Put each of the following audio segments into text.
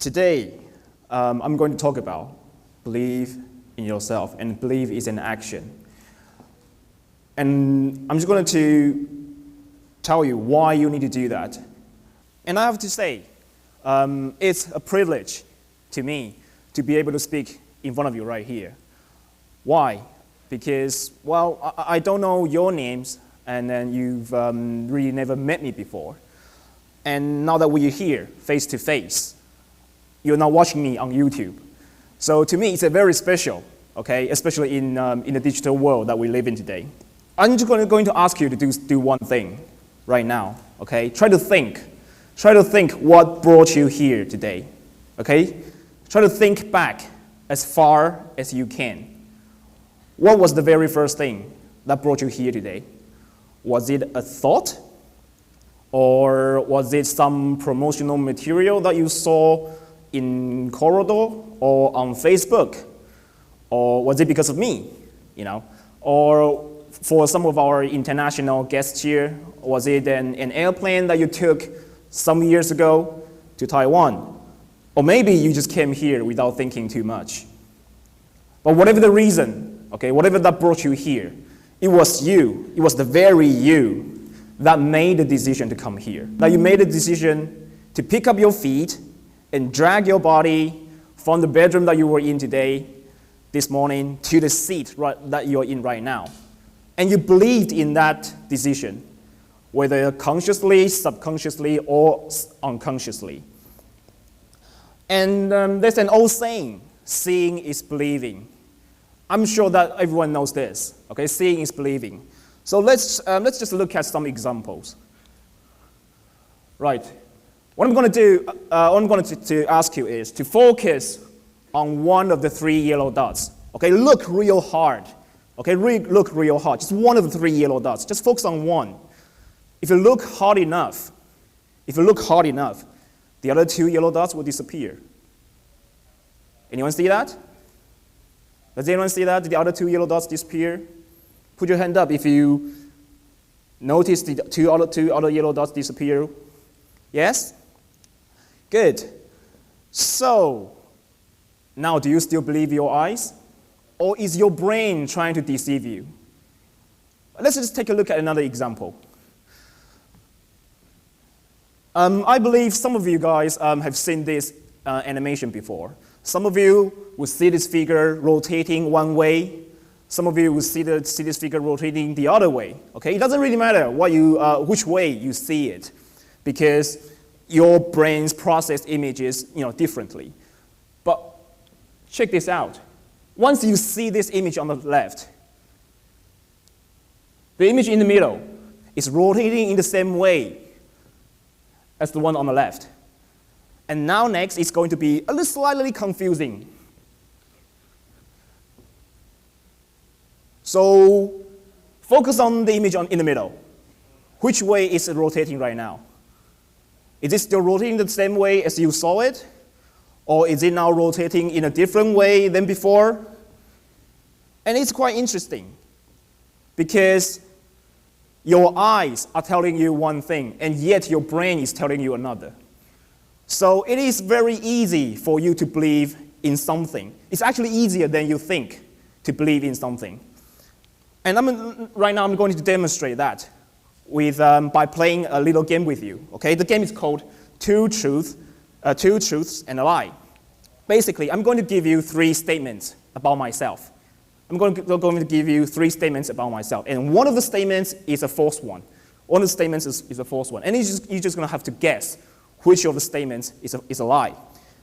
Today, I'm going to talk about believe in yourself, and believe is an action. And I'm just going to tell you why you need to do that. And I have to say, it's a privilege to me to be able to speak in front of you right here. Why? Because, well, I don't know your names, and then you've really never met me before. And now that we're here, face to face, you're now watching me on YouTube. So to me, it's a very special, okay, especially in the digital world that we live in today. I'm just going to ask you to do one thing right now, okay? Try to think what brought you here today, okay? Try to think back as far as you can. What was the very first thing that brought you here today? Was it a thought? Or was it some promotional material that you saw in corridor or on Facebook? Or was it because of me, you know? Or for some of our international guests here, was it an airplane that you took some years ago to Taiwan? Or maybe you just came here without thinking too much. But whatever the reason, okay, whatever that brought you here, it was you, it was the very you that made the decision to come here. That you made the decision to pick up your feet and drag your body from the bedroom that you were in today, this morning, to the seat that you're in right now. And you believed in that decision, whether consciously, subconsciously, or unconsciously. And there's an old saying, seeing is believing. I'm sure that everyone knows this, okay? Seeing is believing. So let's just look at some examples. Right. What I'm going to do, what I'm going to ask you is to focus on one of the three yellow dots. Okay, look real hard. Okay, look real hard. Just one of the three yellow dots. Just focus on one. If you look hard enough, the other two yellow dots will disappear. Anyone see that? Does anyone see that? Did the other two yellow dots disappear? Put your hand up if you notice the two other yellow dots disappear. Yes? Good. So, now do you still believe your eyes? Or is your brain trying to deceive you? Let's just take a look at another example. I believe some of you guys have seen this animation before. Some of you will see this figure rotating one way. Some of you will see this figure rotating the other way. Okay? It doesn't really matter which way you see it, because your brains process images differently. But check this out. Once you see this image on the left, the image in the middle is rotating in the same way as the one on the left. And now next, it's going to be a little slightly confusing. So focus on the image in the middle. Which way is it rotating right now? Is it still rotating the same way as you saw it? Or is it now rotating in a different way than before? And it's quite interesting, because your eyes are telling you one thing, and yet your brain is telling you another. So it is very easy for you to believe in something. It's actually easier than you think to believe in something. And right now I'm going to demonstrate that by playing a little game with you. Okay? The game is called Two Truths and a Lie. Basically, I'm going to give you three statements about myself. I'm going to give you three statements about myself. And one of the statements is a false one. One of the statements is a false one. And you're just going to have to guess which of the statements is a lie.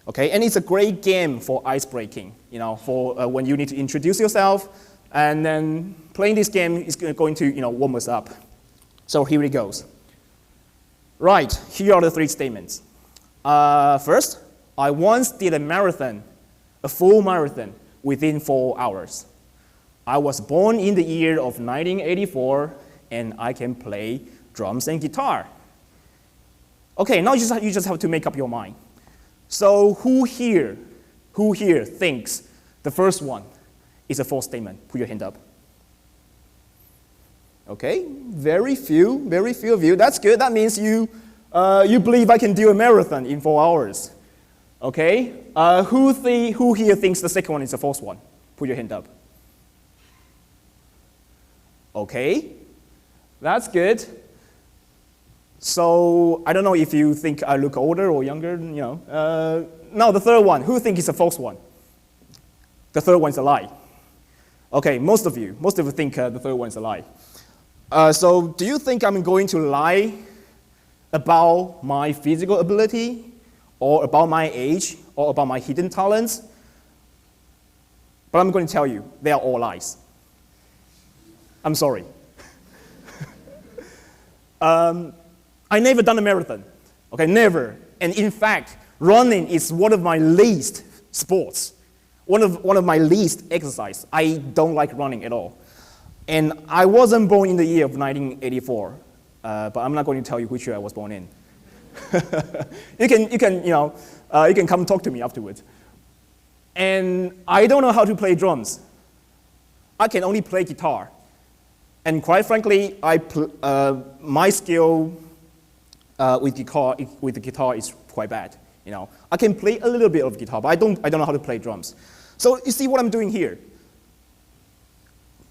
Okay? And it's a great game for ice breaking, for when you need to introduce yourself. And then playing this game is going to warm us up. So here it goes. Right, here are the three statements. First, I once did a full marathon within 4 hours. I was born in the year of 1984, and I can play drums and guitar. Okay, now you just have to make up your mind. So who here thinks the first one is a false statement? Put your hand up. Okay, very few of you. That's good. That means you believe I can do a marathon in 4 hours. Okay, who here thinks the second one is the false one? Put your hand up. Okay, that's good. So I don't know if you think I look older or younger, Now the third one, who thinks it's a false one? The third one is a lie. Okay, most of you think the third one is a lie. So do you think I'm going to lie about my physical ability, or about my age, or about my hidden talents? But I'm going to tell you, they are all lies. I'm sorry. I never done a marathon, okay, never. And in fact, running is one of my least sports, one of my least exercise. I don't like running at all. And I wasn't born in the year of 1984, but I'm not going to tell you which year I was born in. You can come talk to me afterwards. And I don't know how to play drums. I can only play guitar. And quite frankly, my skill with the guitar is quite bad. I can play a little bit of guitar, but I don't know how to play drums. So you see what I'm doing here?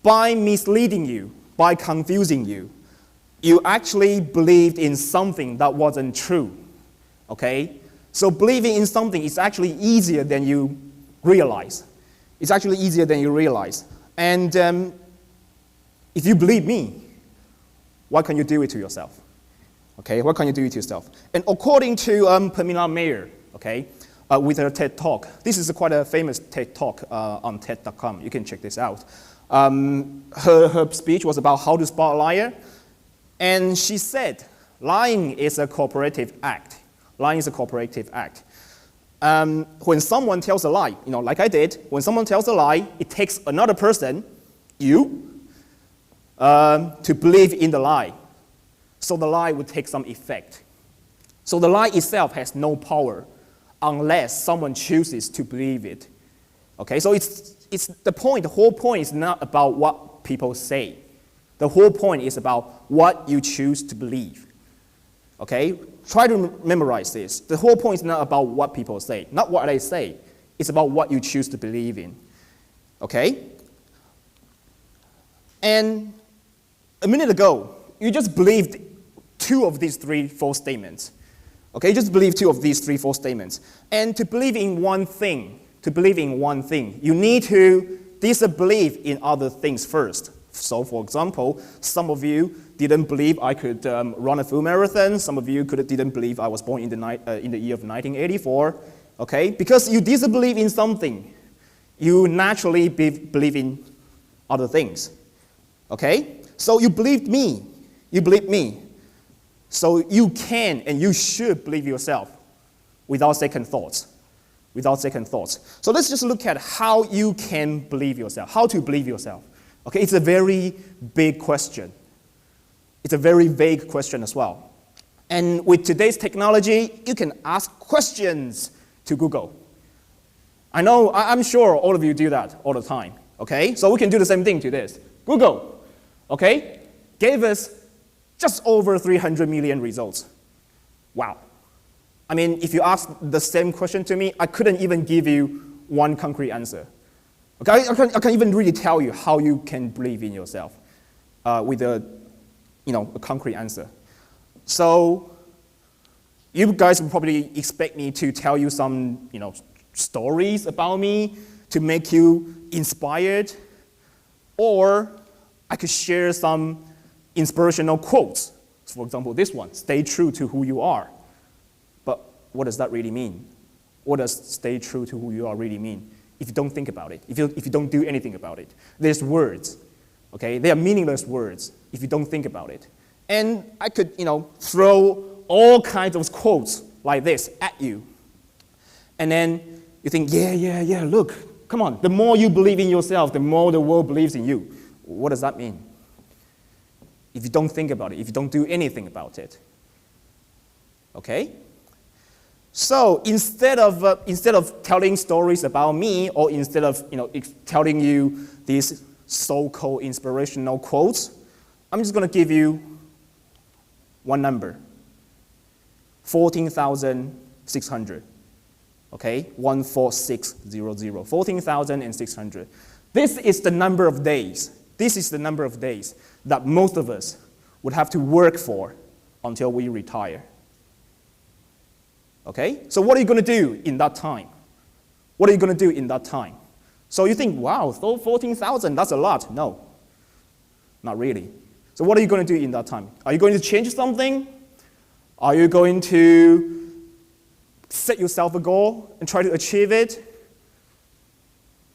By misleading you, by confusing you, you actually believed in something that wasn't true. Okay? So believing in something is actually easier than you realize. It's actually easier than you realize. And if you believe me, why can't you do it to yourself? Okay, why can't you do it to yourself? And according to Pamela Mayer, okay, with her TED Talk, this is quite a famous TED Talk on TED.com. You can check this out. Her speech was about how to spot a liar. And she said, lying is a cooperative act. Lying is a cooperative act. When someone tells a lie, like I did, when someone tells a lie, it takes another person, you, to believe in the lie. So the lie would take some effect. So the lie itself has no power unless someone chooses to believe it. Okay, so the whole point is not about what people say. The whole point is about what you choose to believe. Okay, try to memorize this. The whole point is not about what people say, not what they say. It's about what you choose to believe in. Okay? And a minute ago, you just believed two of these three false statements. Okay, you just believe two of these three false statements. And to believe in one thing, you need to disbelieve in other things first. So, for example, some of you didn't believe I could run a full marathon. Some of you didn't believe I was born in the year of 1984. Okay, because you disbelieve in something, you naturally believe in other things. Okay, so you believed me. You believe me. So you can and you should believe yourself without second thoughts. Without second thoughts. So let's just look at how you can believe yourself. How to believe yourself. Okay, it's a very big question. It's a very vague question as well. And with today's technology, you can ask questions to Google. I'm sure all of you do that all the time. Okay, so we can do the same thing to this. Google, okay, gave us just over 300 million results. Wow. I mean, if you ask the same question to me, I couldn't even give you one concrete answer. Okay, I can't even really tell you how you can believe in yourself with a concrete answer. So you guys will probably expect me to tell you some, stories about me to make you inspired, or I could share some inspirational quotes. For example, this one, stay true to who you are. But what does that really mean? What does stay true to who you are really mean? If you don't think about it, if you don't do anything about it. There's words, okay? They are meaningless words if you don't think about it. And I could, throw all kinds of quotes like this at you. And then you think, yeah, look, come on. The more you believe in yourself, the more the world believes in you. What does that mean? If you don't think about it, if you don't do anything about it. Okay? So instead of telling stories about me, or instead of telling you these so-called inspirational quotes, I'm just going to give you one number: 14,600. Okay, 14600, 14,600. This is the number of days. This is the number of days that most of us would have to work for until we retire. Okay, so what are you going to do in that time? What are you going to do in that time? So you think, wow, so 14,000, that's a lot. No, not really. So what are you going to do in that time? Are you going to change something? Are you going to set yourself a goal and try to achieve it?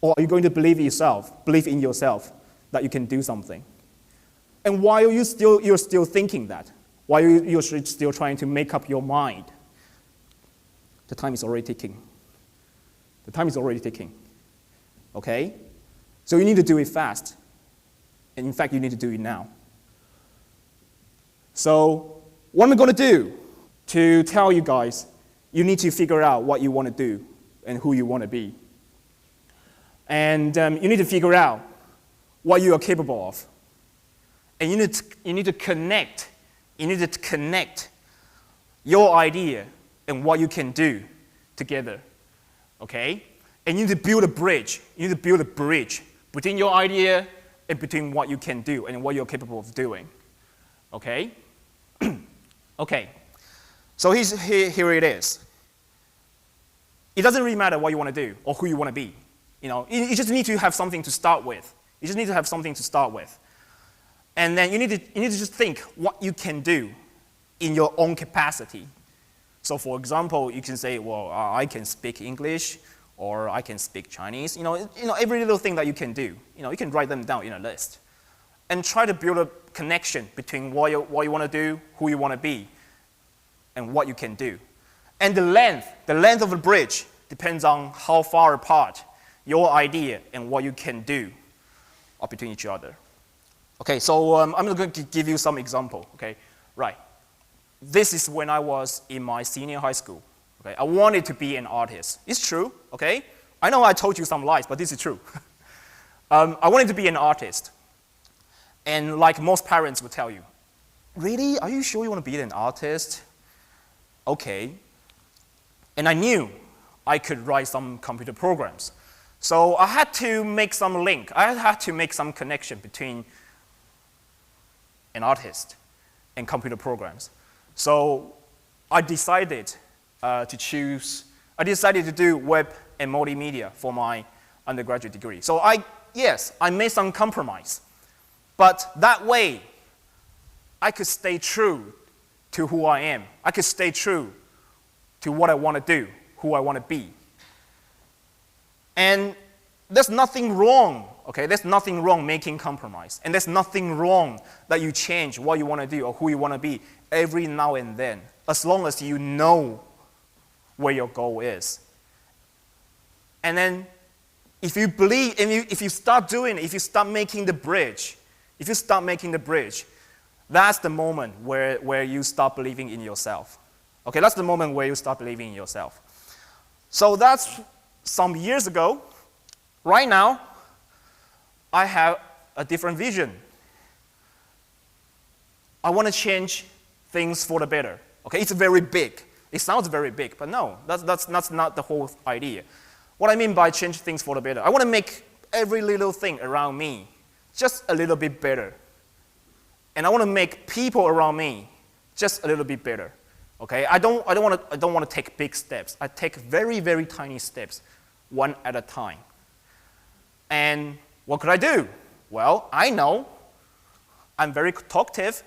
Or are you going to believe in yourself that you can do something? And why are you're still thinking that? Why are you still trying to make up your mind? The time is already ticking. The time is already ticking. Okay? So you need to do it fast. And in fact, you need to do it now. So what am I going to do to tell you guys? You need to figure out what you want to do and who you want to be. And you need to figure out what you are capable of. And you need to connect. You need to connect your idea and what you can do together. Okay? And you need to build a bridge. You need to build a bridge between your idea and between what you can do and what you're capable of doing. Okay? Okay. So here it is. It doesn't really matter what you want to do or who you want to be. You just need to have something to start with. You just need to have something to start with. And then you need to just think what you can do in your own capacity. So for example, you can say, well, I can speak English or I can speak Chinese. Every little thing that you can do. You can write them down in a list. And try to build a connection between what you want to do, who you want to be, and what you can do. And the length of the bridge depends on how far apart your idea and what you can do are between each other. Okay, so I'm going to give you some example. Okay, right. This is when I was in my senior high school. Okay, I wanted to be an artist. It's true. Okay, I know I told you some lies, but this is true. I wanted to be an artist, and like most parents would tell you, really? Are you sure you want to be an artist? Okay. And I knew I could write some computer programs. So I had to make some link. I had to make some connection between an artist and computer programs. So I decided I decided to do web and multimedia for my undergraduate degree. So yes, I made some compromise. But that way, I could stay true to who I am. I could stay true to what I want to do, who I want to be. And there's nothing wrong, okay? There's nothing wrong making compromise. And there's nothing wrong that you change what you want to do or who you want to be every now and then, as long as you know where your goal is. And then if you believe, if you start doing it, if you start making the bridge, that's the moment where you start believing in yourself. Okay, that's the moment where you start believing in yourself. So that's some years ago. Right now, I have a different vision. I want to change things for the better. Okay, it's very big. It sounds very big, but no, that's not the whole idea. What I mean by change things for the better, I want to make every little thing around me just a little bit better. And I want to make people around me just a little bit better. Okay, I don't want to take big steps. I take very, very tiny steps, one at a time. And what could I do? Well, I know I'm very talkative,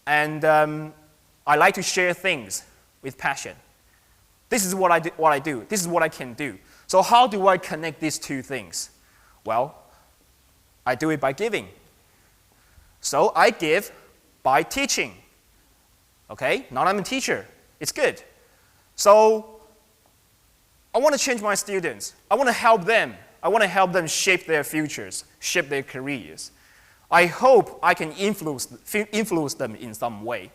and I like to share things with passion. This is what I do. This is what I can do. So how do I connect these two things? Well, I do it by giving. So I give by teaching. Okay, now I'm a teacher. It's good. So I want to change my students. I want to help them. I want to help them shape their futures, shape their careers. I hope I can influence them in some way.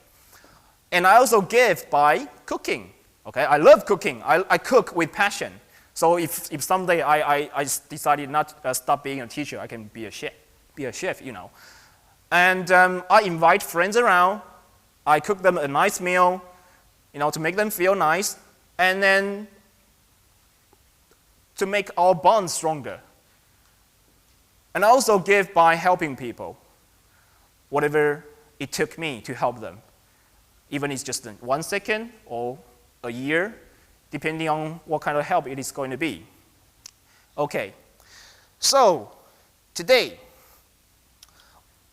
And I also give by cooking. Okay, I love cooking. I cook with passion. So if someday I decided not to stop being a teacher, I can be a chef, you know. And I invite friends around. I cook them a nice meal, you know, to make them feel nice. And then to make our bonds stronger. And I also give by helping people, whatever it took me to help them, even if it's just 1 second or a year, depending on what kind of help it is going to be. Okay, so today,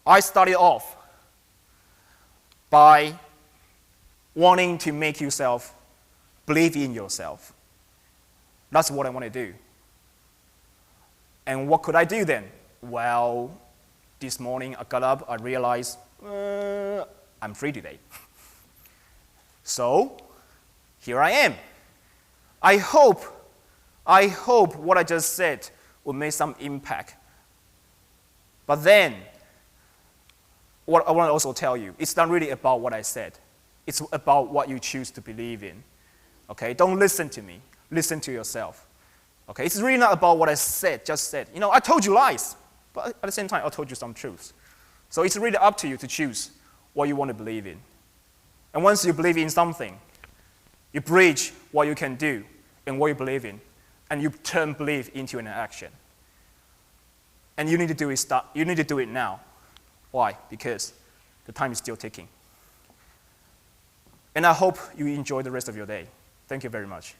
I started off by wanting to make yourself believe in yourself. That's what I want to do. And what could I do then? Well, this morning I got up, I realized I'm free today. So, here I am. I hope what I just said will make some impact. But then, what I want to also tell you, it's not really about what I said. It's about what you choose to believe in. Okay? Don't listen to me. Listen to yourself. Okay? It's really not about what I said, just said. You know, I told you lies, but at the same time, I told you some truths. So it's really up to you to choose what you want to believe in. And once you believe in something, you bridge what you can do and what you believe in, and you turn belief into an action. And you need to do it now. Why? Because the time is still ticking. And I hope you enjoy the rest of your day. Thank you very much.